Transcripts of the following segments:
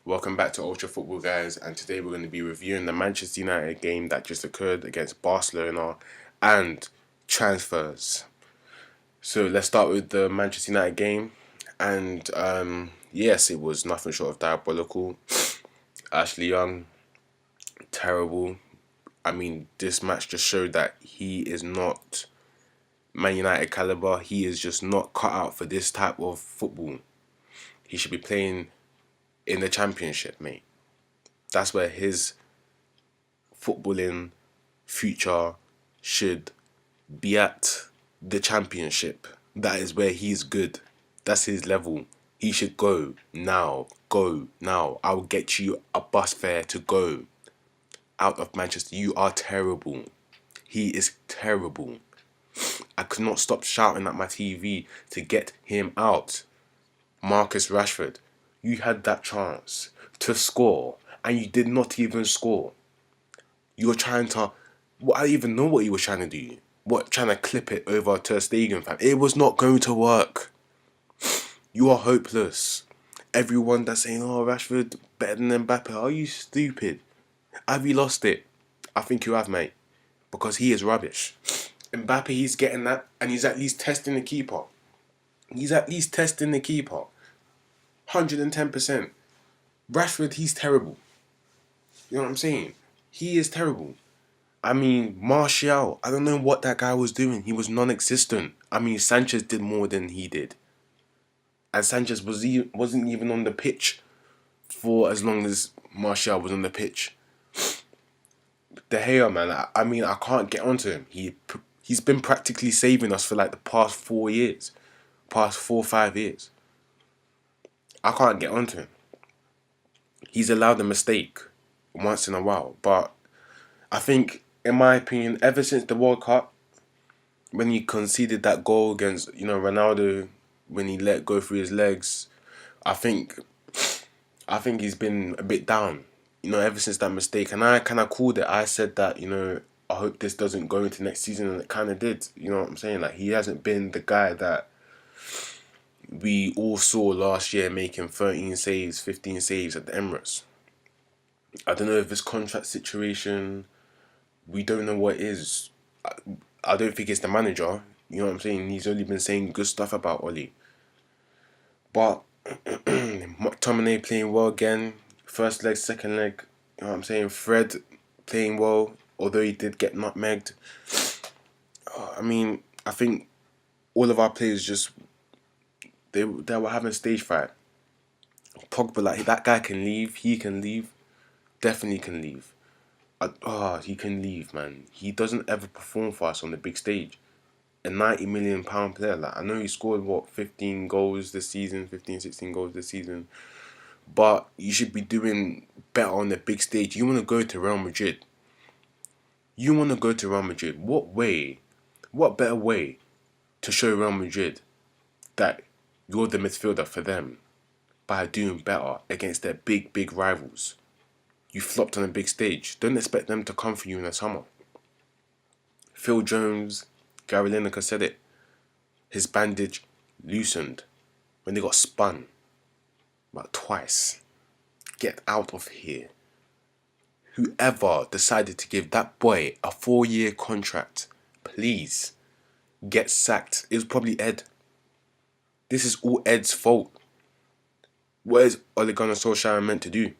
Welcome back to Ultra Football, guys, and today we're going to be reviewing the Manchester United game that just occurred against Barcelona and transfers. So let's start with the Manchester United game, and yes, it was nothing short of diabolical. Ashley Young, terrible. I mean, this match just showed that he is not Man United caliber. He is just not cut out for this type of football. He should be playing in the Championship, mate. That's where his footballing future should be at, the Championship. That is where he's good. That's his level. He should go now. Go now. I will get you a bus fare to go out of Manchester. You are terrible. He is terrible. I could not stop shouting at my TV to get him out. Marcus Rashford, you had that chance to score and you did not even score. You were trying to, I don't even know what you were trying to do. What, trying to clip it over to a Stegen fan? It was not going to work. You are hopeless. Everyone that's saying, oh, Rashford better than Mbappe, are you stupid? Have you lost it? I think you have, mate. Because he is rubbish. Mbappe, he's getting that, and he's at least testing the keeper. He's at least testing the keeper. 110%. Rashford, he's terrible. You know what I'm saying? He is terrible. I mean, Martial, I don't know what that guy was doing. He was non-existent. I mean, Sanchez did more than he did. And Sanchez wasn't even on the pitch for as long as Martial was on the pitch. De Gea, man, I mean, I can't get onto him. He's been practically saving us for like the past 4 years. Past 4 or 5 years. I can't get onto him. He's allowed a mistake once in a while. But I think, in my opinion, ever since the World Cup, when he conceded that goal against, Ronaldo, when he let go through his legs, I think he's been a bit down. Ever since that mistake. And I kind of called it. I said that, I hope this doesn't go into next season. And it kind of did. You know what I'm saying? Like, he hasn't been the guy that we all saw last year making 13 saves, 15 saves at the Emirates. I don't know if it's contract situation. We don't know what it is. I don't think it's the manager. You know what I'm saying? He's only been saying good stuff about Oli. But McTominay playing well again. First leg, second leg. You know what I'm saying? Fred playing well, although he did get nutmegged. I mean, I think all of our players just they were having stage fright. Pogba, like, that guy can leave. He can leave. Definitely can leave. He can leave, man. He doesn't ever perform for us on the big stage. A £90 million player. Like, I know he scored, 15 goals this season, 15, 16 goals this season. But you should be doing better on the big stage. You want to go to Real Madrid. What better way to show Real Madrid that you're the midfielder for them by doing better against their big, big rivals? You flopped on a big stage. Don't expect them to come for you in the summer. Phil Jones, Gary Lineker said it. His bandage loosened when they got spun. About twice. Get out of here. Whoever decided to give that boy a 4-year contract, please get sacked. It was probably Ed. This is all Ed's fault. What is Ole Gunnar Solskjaer meant to do?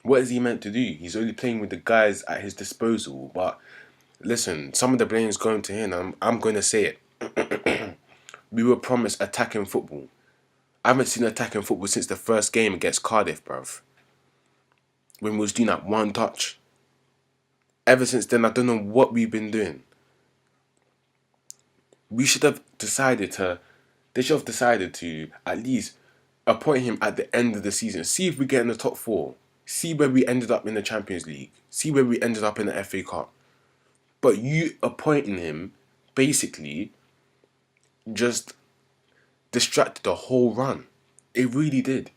What is he meant to do? He's only playing with the guys at his disposal. But listen, some of the blame is going to him. I'm going to say it. We were promised attacking football. I haven't seen attacking football since the first game against Cardiff, bruv. When we was doing that one touch. Ever since then, I don't know what we've been doing. They should have decided to at least appoint him at the end of the season. See if we get in the top 4. See where we ended up in the Champions League. See where we ended up in the FA Cup. But you appointing him basically just distracted the whole run. It really did.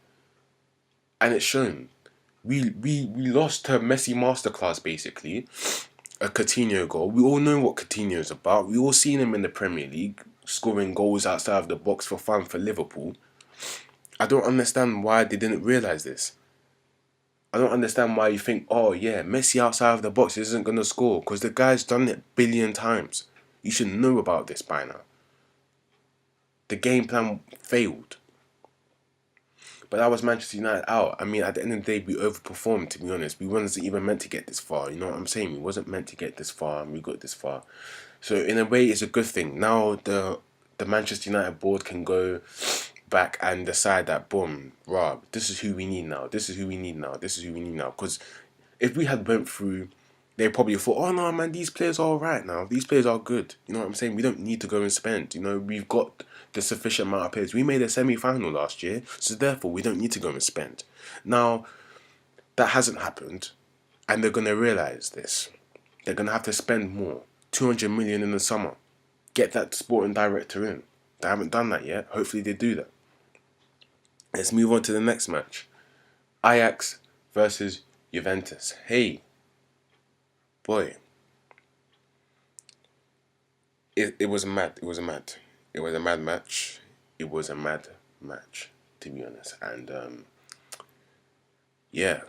And it's shown. We lost to Messi masterclass, basically. A Coutinho goal. We all know what Coutinho is about. We all seen him in the Premier League scoring goals outside of the box for fun for Liverpool. I don't understand why they didn't realise this. I don't understand why you think, oh yeah, Messi outside of the box isn't gonna score, because the guy's done it a billion times. You should know about this by now. The game plan failed. But that was Manchester United out. I mean, at the end of the day, we overperformed, to be honest. We wasn't even meant to get this far. You know what I'm saying? We wasn't meant to get this far, and we got this far. So in a way, it's a good thing. Now the Manchester United board can go back and decide that, boom, Rob, this is who we need now. This is who we need now. This is who we need now. Because if we had went through, they probably thought, oh no, man, these players are all right now. These players are good. You know what I'm saying? We don't need to go and spend. You know, we've got the sufficient amount of players. We made a semi-final last year, so therefore we don't need to go and spend. Now, that hasn't happened, and they're gonna realize this. They're gonna have to spend more. 200 million in the summer. Get that sporting director in. They haven't done that yet. Hopefully they do that. Let's move on to the next match. Ajax versus Juventus. Hey, boy. It was mad. It was mad. It was a mad match. It was a mad match, to be honest. And yeah,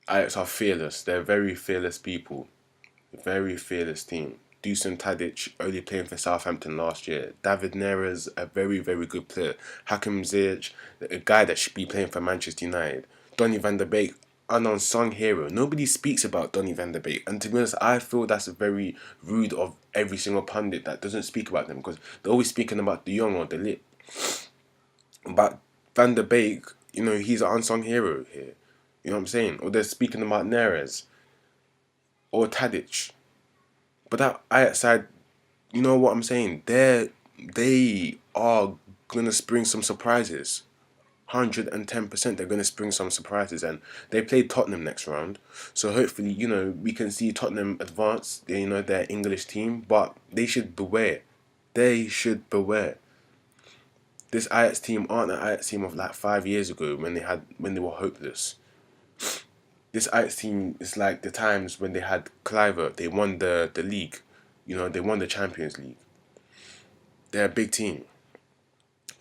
Ajax are fearless. They're very fearless people. Very fearless team. Dusan Tadic only playing for Southampton last year. David Neres, a very, very good player. Hakim Ziyech, a guy that should be playing for Manchester United. Donny van der Beek, an unsung hero. Nobody speaks about Donny van der Beek. And to be honest, I feel that's very rude of every single pundit that doesn't speak about them, because they're always speaking about the young or the lit. But Van der Beek, you know, he's an unsung hero here. You know what I'm saying? Or they're speaking about Neres or Tadic. But that Ajax side, you know what I'm saying? They are gonna spring some surprises. 110% they're gonna spring some surprises, and they play Tottenham next round. So hopefully, you know, we can see Tottenham advance. They, you know, their English team, but they should beware. They should beware. This Ajax team aren't an Ajax team of like 5 years ago when they were hopeless. This Ajax team is like the times when they had Cliver. They won the league. You know, they won the Champions League. They're a big team.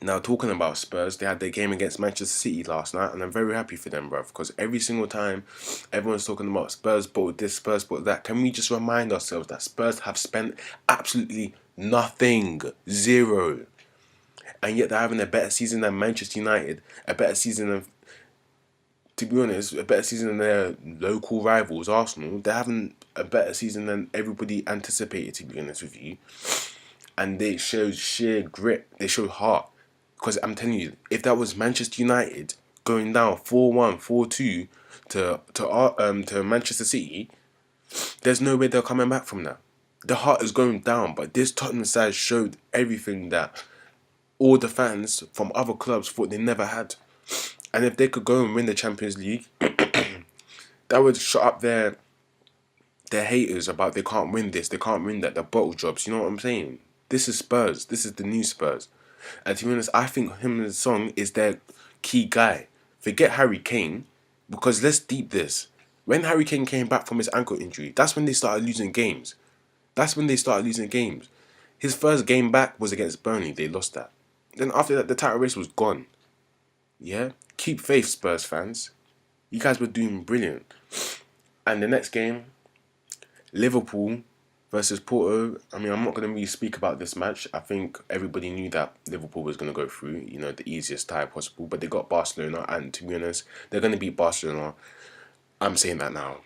Now, talking about Spurs, they had their game against Manchester City last night, and I'm very happy for them, bruv, because every single time everyone's talking about Spurs bought this, Spurs bought that, can we just remind ourselves that Spurs have spent absolutely nothing? Zero. And yet they're having a better season than Manchester United, a better season than, to be honest, a better season than their local rivals, Arsenal. They're having a better season than everybody anticipated, to be honest with you. And they showed sheer grit. They showed heart. Because I'm telling you, if that was Manchester United going down 4-1, 4-2 to Manchester City, there's no way they're coming back from that. The heart is going down, but this Tottenham side showed everything that all the fans from other clubs thought they never had. And if they could go and win the Champions League, that would shut up their haters about they can't win this, they can't win that, the bottle jobs. You know what I'm saying? This is Spurs. This is the new Spurs. And to be honest, I think him and Song is their key guy. Forget Harry Kane, because let's deep this. When Harry Kane came back from his ankle injury, that's when they started losing games. That's when they started losing games. His first game back was against Burnley. They lost that. Then after that, the title race was gone. Yeah? Keep faith, Spurs fans. You guys were doing brilliant. And the next game, Liverpool versus Porto. I mean, I'm not going to really speak about this match. I think everybody knew that Liverpool was going to go through, you know, the easiest tie possible. But they got Barcelona, and to be honest, they're going to beat Barcelona. I'm saying that now.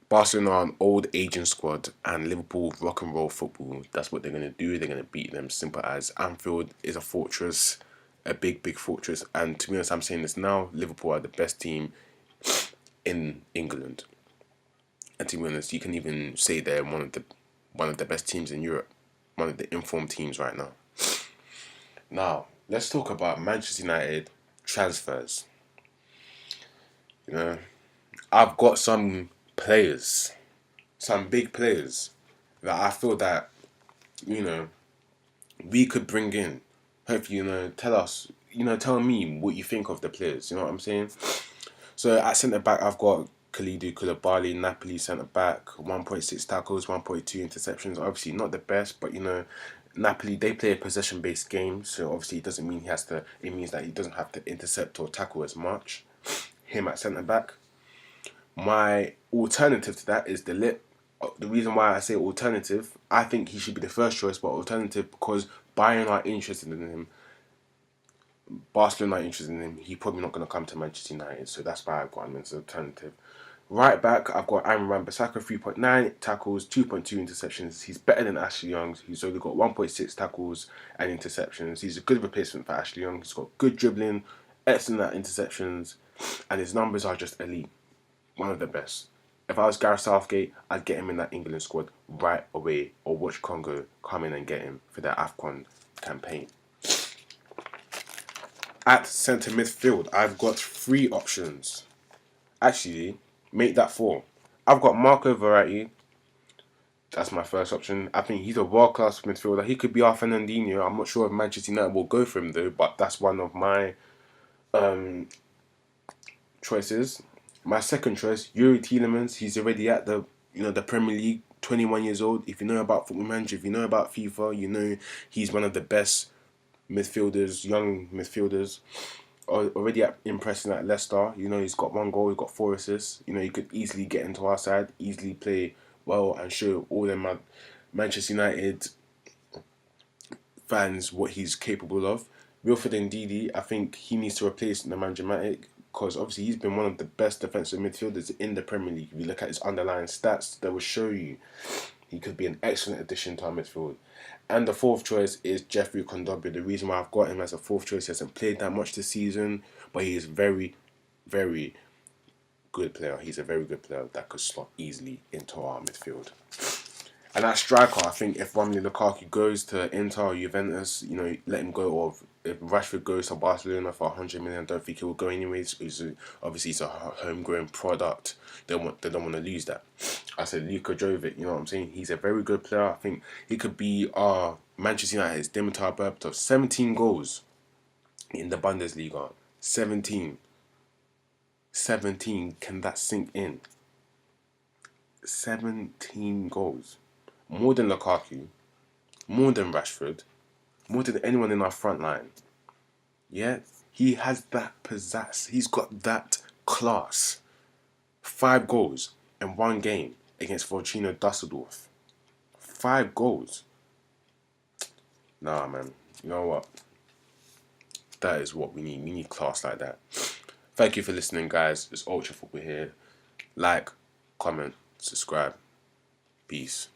Barcelona are an old aging squad, and Liverpool rock and roll football. That's what they're going to do. They're going to beat them. Simple as. Anfield is a fortress, a big, big fortress. And to be honest, I'm saying this now. Liverpool are the best team in England. And to be honest, you can even say they're one of the best teams in Europe, one of the informed teams right now. Now, let's talk about Manchester United transfers. You know, I've got some players, some big players that I feel that, you know, we could bring in. Hopefully, you know, tell me what you think of the players. You know what I'm saying? So at centre back, I've got Kalidou Koulibaly, Napoli centre back, 1.6 tackles, 1.2 interceptions. Obviously not the best, but you know, Napoli, they play a possession based game, so obviously it doesn't mean it means that he doesn't have to intercept or tackle as much. Him at centre back. My alternative to that is De Ligt. The reason why I say alternative, I think he should be the first choice, but alternative because Bayern are interested in him. Barcelona are interested in him. He's probably not going to come to Manchester United, so that's why I've got him as an alternative. Right back, I've got Aaron Wan-Bissaka, 3.9 tackles, 2.2 interceptions. He's better than Ashley Young. He's only got 1.6 tackles and interceptions. He's a good replacement for Ashley Young. He's got good dribbling, excellent at interceptions, and his numbers are just elite. One of the best. If I was Gareth Southgate, I'd get him in that England squad right away, or watch Congo come in and get him for their AFCON campaign. At centre midfield, I've got 3 options. Actually, make that 4. I've got Marco Verratti. That's my first option. I think he's a world-class midfielder. He could be our Fernandinho. I'm not sure if Manchester United will go for him though, but that's one of my choices. My second choice, Yuri Tielemans. He's already at the Premier League, 21 years old. If you know about Football Manager, if you know about FIFA, you know he's one of the best midfielders, young midfielders. Already impressing at Leicester. He's got 1 goal, he's got 4 assists. He could easily get into our side, easily play well, and show all them Manchester United fans what he's capable of. Wilfred Ndidi, I think he needs to replace Nemanja Matic, because obviously he's been one of the best defensive midfielders in the Premier League. If you look at his underlying stats, that will show you he could be an excellent addition to our midfield. And the 4th choice is Jeffrey Kondogbia. The reason why I've got him as a 4th choice, he hasn't played that much this season, but he is very, very good player. He's a very good player that could slot easily into our midfield. And at striker, I think if Romelu Lukaku goes to Inter or Juventus, let him go. Or if Rashford goes to Barcelona for 100 million, I don't think he will go anyways. Obviously, it's a homegrown product. They don't want to lose that. I said Luka Jovic, you know what I'm saying? He's a very good player. I think he could be our Manchester United's Dimitar Berbatov. 17 goals in the Bundesliga. 17. Can that sink in? 17 goals. More than Lukaku, more than Rashford, more than anyone in our front line. Yeah, he has that pizzazz. He's got that class. 5 goals in 1 game against Fortuna Dusseldorf. 5 goals. Nah, man. You know what? That is what we need. We need class like that. Thank you for listening, guys. It's Ultra Football here. Like, comment, subscribe. Peace.